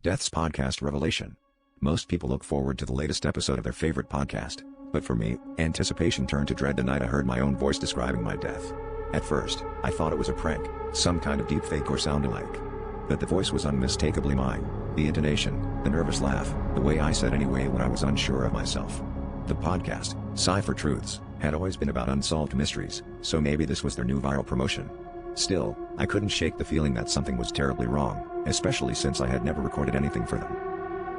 Death's Podcast Revelation. Most people look forward to the latest episode of their favorite podcast, but for me, anticipation turned to dread the night I heard my own voice describing my death. At first, I thought it was a prank, some kind of deepfake or sound-alike. But the voice was unmistakably mine, the intonation, the nervous laugh, the way I said anyway when I was unsure of myself. The podcast, Cipher Truths, had always been about unsolved mysteries, so maybe this was their new viral promotion. Still, I couldn't shake the feeling that something was terribly wrong, especially since I had never recorded anything for them.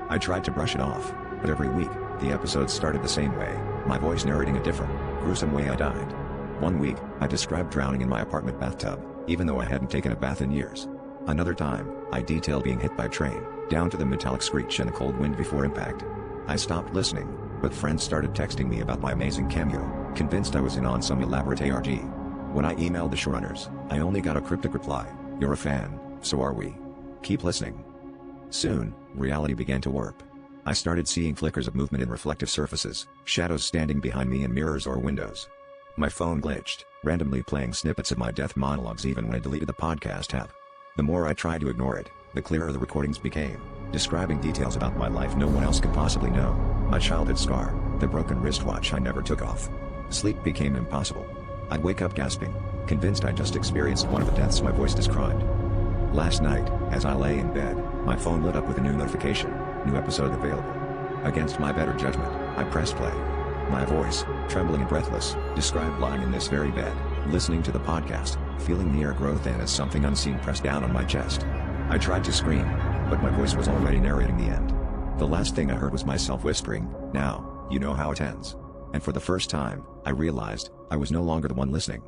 I tried to brush it off, but every week, the episodes started the same way, my voice narrating a different, gruesome way I died. One week, I described drowning in my apartment bathtub, even though I hadn't taken a bath in years. Another time, I detailed being hit by a train, down to the metallic screech and the cold wind before impact. I stopped listening, but friends started texting me about my amazing cameo, convinced I was in on some elaborate ARG. When I emailed the showrunners, I only got a cryptic reply: "You're a fan, so are we. Keep listening." Soon, reality began to warp. I started seeing flickers of movement in reflective surfaces, shadows standing behind me in mirrors or windows. My phone glitched, randomly playing snippets of my death monologues even when I deleted the podcast app. The more I tried to ignore it, the clearer the recordings became, describing details about my life no one else could possibly know: my childhood scar, the broken wristwatch I never took off. Sleep became impossible. I'd wake up gasping, convinced I just experienced one of the deaths my voice described. Last night, as I lay in bed, my phone lit up with a new notification: new episode available. Against my better judgment, I pressed play. My voice, trembling and breathless, described lying in this very bed, listening to the podcast, feeling the air grow thin as something unseen pressed down on my chest. I tried to scream, but my voice was already narrating the end. The last thing I heard was myself whispering, "Now, you know how it ends." And for the first time, I realized I was no longer the one listening.